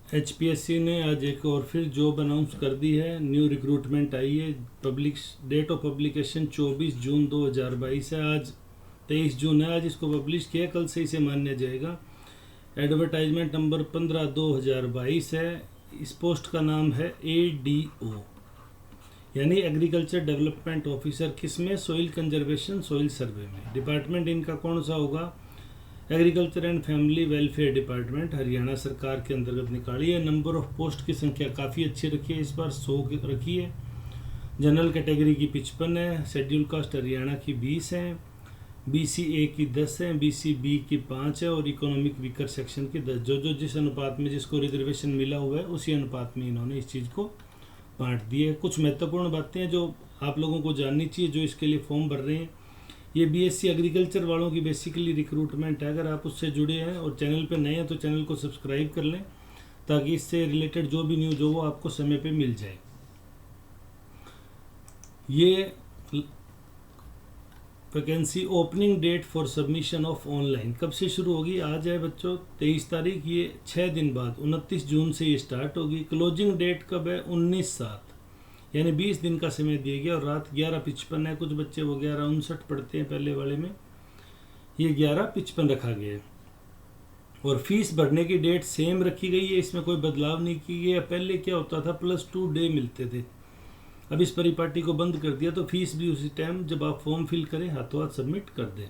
HPSC ने आज एक और फिर जॉब अनाउंस कर दी है। न्यू रिक्रूटमेंट आई है। डेट ऑफ पब्लिकेशन 24 जून 2022 है। आज 23 जून है। आज इसको पब्लिश किया, कल से इसे मान्य जाएगा। एडवर्टाइजमेंट नंबर 15/2022 है। इस पोस्ट का नाम है ADO यानी एग्रीकल्चर डेवलपमेंट ऑफिसर। किसमें? सॉइल कंजर्वेशन सॉइल सर्वे में। डिपार्टमेंट इनका कौन सा होगा? Agriculture and family welfare department, Haryana सरकार के अंतर्गत निकाली है। नंबर ऑफ पोस्ट की संख्या काफ़ी अच्छी रखी है, इस बार 100 रखी है। जनरल कैटेगरी की 55 है, शेड्यूल कास्ट हरियाणा की 20 है, BCA की 10 है, BCB की 5 है और इकोनॉमिक वीकर सेक्शन की 10। जो जिस अनुपात में जिसको रिजर्वेशन मिला हुआ है उसी अनुपात में इन्होंने इस चीज़ को बांट दी है। कुछ महत्वपूर्ण बातें हैं जो आप लोगों को जाननी चाहिए जो इसके लिए फॉर्म भर रहे हैं। ये BSc एग्रीकल्चर वालों की बेसिकली रिक्रूटमेंट है। अगर आप उससे जुड़े हैं और चैनल पे नए हैं तो चैनल को सब्सक्राइब कर लें ताकि इससे रिलेटेड जो भी न्यूज़ हो वो आपको समय पे मिल जाए। ये vacancy opening date for submission of online कब से शुरू होगी? आज है बच्चों 23 तारीख। ये 6 दिन बाद 29 जून से ये स्टार्ट होगी। क्लोजिंग डेट कब है? 19/7 यानी 20 दिन का समय दिया गया और रात 11:55 है। कुछ बच्चे वो 11:59 पढ़ते हैं पहले वाले में, ये 11:55 रखा गया है। और फीस भरने की डेट सेम रखी गई है, इसमें कोई बदलाव नहीं की गई है। पहले क्या होता था, +2 डे मिलते थे, अब इस परिपाटी को बंद कर दिया तो फीस भी उसी टाइम जब आप फॉर्म फिल करें हाथों हाथ सबमिट कर दें।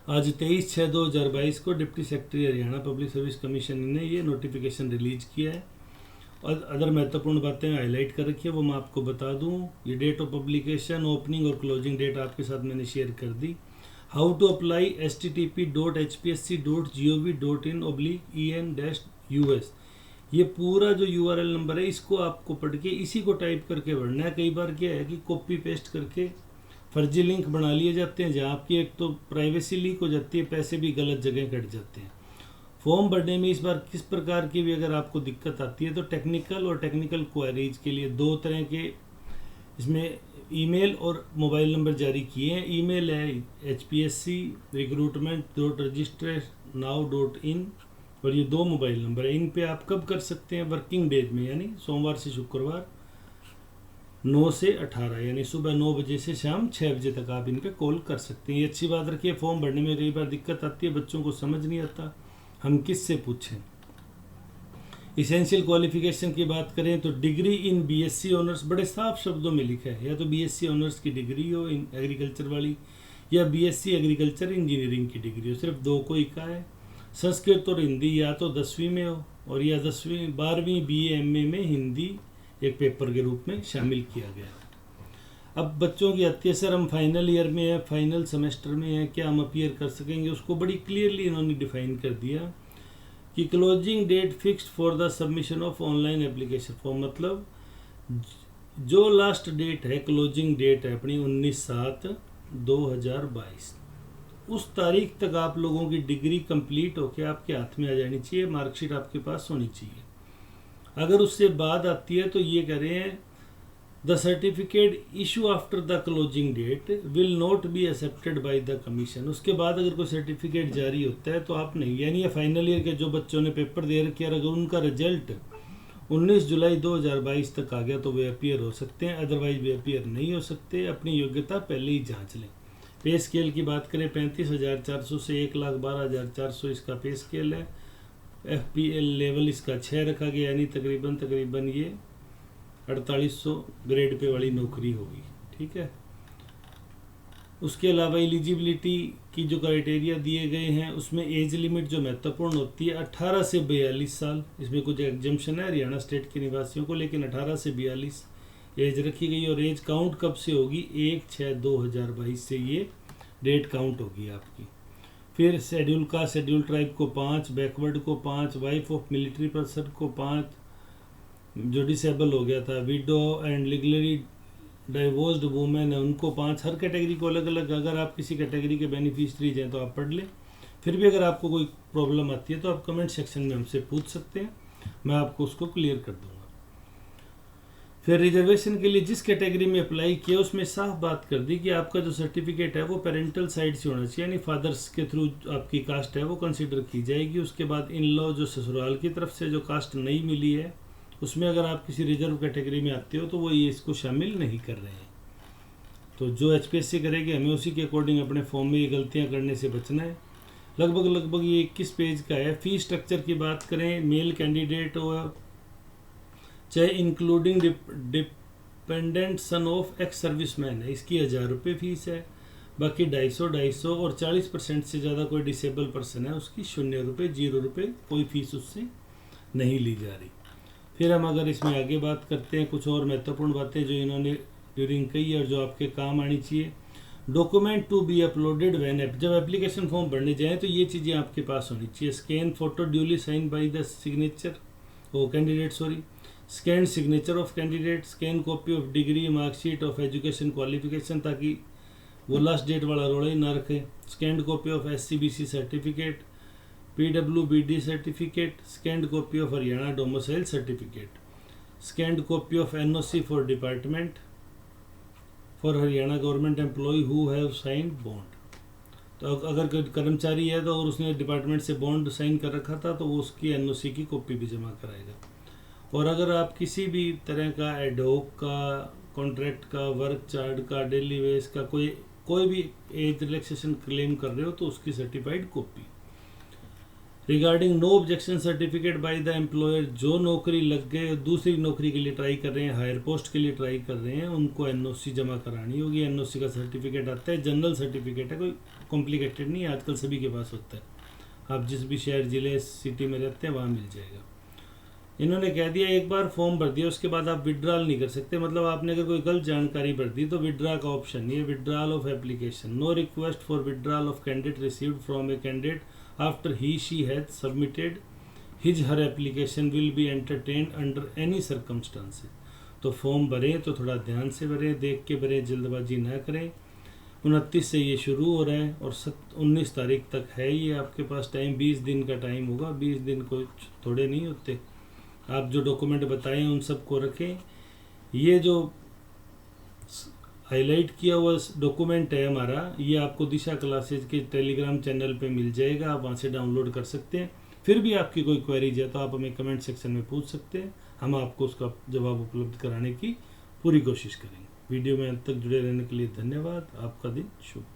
आज 23/6/2022 को deputy secretary Haryana public service commission ने ये नोटिफिकेशन रिलीज किया है। और अदर महत्वपूर्ण बातें हाईलाइट कर रखी है वो मैं आपको बता दूं। ये डेट ऑफ पब्लिकेशन, ओपनिंग और क्लोजिंग डेट आपके साथ मैंने शेयर कर दी। How to apply http.hpsc.gov.in/en-us। ये पूरा जो URL नंबर है इसको आपको पढ़ के इसी को टाइप करके भरना है। कई बार क्या है कि कॉपी पेस्ट करके फर्जी लिंक बना लिए जाते हैं जहाँ आपकी एक तो प्राइवेसी लीक हो जाती है, पैसे भी गलत जगह कट जाते हैं। फॉर्म भरने में इस बार किस प्रकार की भी अगर आपको दिक्कत आती है तो टेक्निकल और टेक्निकल क्वेरीज के लिए 2 तरह के इसमें ईमेल और मोबाइल नंबर जारी किए हैं। ईमेल है hpsc.recruitment.registernow.in और ये 2 मोबाइल नंबर है। इन पे आप कब कर सकते हैं? वर्किंग डेज में यानी सोमवार से शुक्रवार 9 से 18 यानी सुबह 9 बजे से शाम 6 बजे तक आप इन पे कॉल कर सकते हैं। ये अच्छी बात रखिए। फॉर्म भरने में कई बार दिक्कत आती है, बच्चों को समझ नहीं आता, हम किससे पूछें। इसेंशियल क्वालिफिकेशन की बात करें तो डिग्री इन BSc ऑनर्स, बड़े साफ शब्दों में लिखा है, या तो BSc ऑनर्स की डिग्री हो इन एग्रीकल्चर वाली या BSc एग्रीकल्चर इंजीनियरिंग की डिग्री हो, सिर्फ 2 को ही का है। संस्कृत और हिंदी या तो 10वीं में हो और या 12वीं BA MA में हिंदी एक पेपर के रूप में शामिल किया गया। अब बच्चों की आती है सर हम फाइनल ईयर में है, फाइनल सेमेस्टर में है, क्या हम अपीयर कर सकेंगे? उसको बड़ी क्लियरली इन्होंने डिफाइन कर दिया कि closing date fixed for the submission of online application form, मतलब जो लास्ट डेट है, क्लोजिंग डेट है अपनी 19/7/2022, उस तारीख तक आप लोगों की डिग्री कंप्लीट होकर आपके हाथ में आ जानी चाहिए, मार्कशीट आपके पास होनी चाहिए। अगर उससे बाद आती है तो ये कह रहे हैं the certificate issue after the closing date will not be accepted by the commission. उसके बाद अगर कोई सर्टिफिकेट जारी होता है तो आप नहीं, यानी ये फाइनल ईयर के जो बच्चों ने पेपर दे रखे हैं अगर उनका रिजल्ट 19 जुलाई 2022 तक आ गया तो वे अपीयर हो सकते हैं, अदरवाइज वे अपीयर नहीं हो सकते। अपनी योग्यता पहले ही जांच लें। पे स्केल की बात करें 35,400 से 1,12,400 इसका पे स्केल है। FPL लेवल इसका 6 रखा गया यानी तकरीबन ये 4800 ग्रेड पे वाली नौकरी होगी, ठीक है। उसके अलावा एलिजिबिलिटी की जो क्राइटेरिया दिए गए हैं उसमें एज लिमिट जो महत्वपूर्ण होती है 18 से 42 साल। इसमें कुछ एग्जम्पशन है हरियाणा स्टेट के निवासियों को, लेकिन 18 से 42 एज रखी गई। और एज काउंट कब से होगी? 1/6/2022 से ये डेट काउंट होगी आपकी। फिर शेड्यूल कास्ट शेड्यूल ट्राइब को 5, बैकवर्ड को 5, वाइफ ऑफ मिलिट्री पर्सन को 5, जो डिसेबल हो गया था, window and legally divorced women है उनको 5। हर कैटेगरी को अलग अलग, अगर आप किसी कैटेगरी के बेनिफिशरीज हैं तो आप पढ़ लें। फिर भी अगर आपको कोई प्रॉब्लम आती है तो आप कमेंट सेक्शन में हमसे पूछ सकते हैं, मैं आपको उसको क्लियर कर दूंगा। फिर रिजर्वेशन के लिए जिस कैटेगरी में अप्लाई किया उसमें साफ बात कर दी कि आपका जो सर्टिफिकेट है वो पेरेंटल साइड से होना चाहिए, यानी फादर्स के थ्रू आपकी कास्ट है वो कंसीडर की जाएगी। उसके बाद इन लॉ जो ससुराल की तरफ से जो कास्ट नहीं मिली है उसमें अगर आप किसी रिजर्व कैटेगरी में आते हो तो वो ये इसको शामिल नहीं कर रहे हैं। तो जो HPSC करेगी हमें उसी के अकॉर्डिंग अपने फॉर्म में ये गलतियाँ करने से बचना है। लगभग ये 21 पेज का है। फीस स्ट्रक्चर की बात करें, मेल कैंडिडेट और चाहे including dependent son of ex serviceman है, इसकी 1000 रुपये फीस है। बाकी 250 और 40% से ज़्यादा कोई डिसेबल पर्सन है उसकी 0 रुपये, 0 रुपये, कोई फीस उससे नहीं ली जा रही। फिर हम अगर इसमें आगे बात करते हैं कुछ और महत्वपूर्ण बातें जो इन्होंने ड्यूरिंग कही और जो आपके काम आनी चाहिए। Document to be uploaded when जब एप्लीकेशन फॉर्म भरने जाएँ तो ये चीज़ें आपके पास होनी चाहिए। Scan photo duly sign by the signature candidate scan signature of candidate, scan copy of degree marksheet of education qualification, ताकि वो लास्ट डेट वाला रोड़ा ही ना रखे। Scan copy of SCBC certificate, PWBD certificate, scan copy of Haryana domicile certificate, scan copy of NOC for department for Haryana government employ who have signed bond. तो अगर कर्मचारी है तो और उसने डिपार्टमेंट से बॉन्ड साइन कर रखा था तो वो उसकी NOC की कॉपी भी जमा कराएगा। और अगर आप किसी भी तरह का एडहोक का, कॉन्ट्रैक्ट का, वर्क चार्ट का, डेली वेज का कोई भी एज रिलैक्सेशन क्लेम कर रहे हो तो उसकी certified copy. Regarding no objection certificate by the employer, जो नौकरी लग गए दूसरी नौकरी के लिए ट्राई कर रहे हैं, हायर पोस्ट के लिए ट्राई कर रहे हैं, उनको NOC जमा करानी होगी। NOC का सर्टिफिकेट आता है, जनरल सर्टिफिकेट है, कोई कॉम्प्लिकेटेड नहीं है, आजकल सभी के पास होता है। आप जिस भी शहर जिले सिटी में रहते हैं वहाँ मिल जाएगा। इन्होंने कह दिया एक बार फॉर्म भर दिया उसके बाद आप विड्रॉल नहीं कर सकते, मतलब आपने अगर कोई गलत जानकारी भर दी तो विड्रॉ का ऑप्शन नहीं है। Withdrawal of application, no request for withdrawal of candidate received from a candidate after he she has submitted his her application will be entertained under any circumstances. तो फॉर्म भरें तो थोड़ा ध्यान से भरें, देख के भरें, जल्दबाजी ना करें। 29 से ये शुरू हो रहा है और 19 तारीख तक है ये आपके पास टाइम, 20 दिन का टाइम होगा। 20 दिन कोई थोड़े नहीं होते। आप जो डॉक्यूमेंट बताएं उन सब को रखें। ये जो हाईलाइट किया हुआ डॉक्यूमेंट है हमारा, ये आपको दिशा क्लासेज के टेलीग्राम चैनल पे मिल जाएगा, आप वहाँ से डाउनलोड कर सकते हैं। फिर भी आपकी कोई क्वेरीज है तो आप हमें कमेंट सेक्शन में पूछ सकते हैं, हम आपको उसका जवाब उपलब्ध कराने की पूरी कोशिश करेंगे। वीडियो में अंत तक जुड़े रहने के लिए धन्यवाद। आपका दिन शुभ।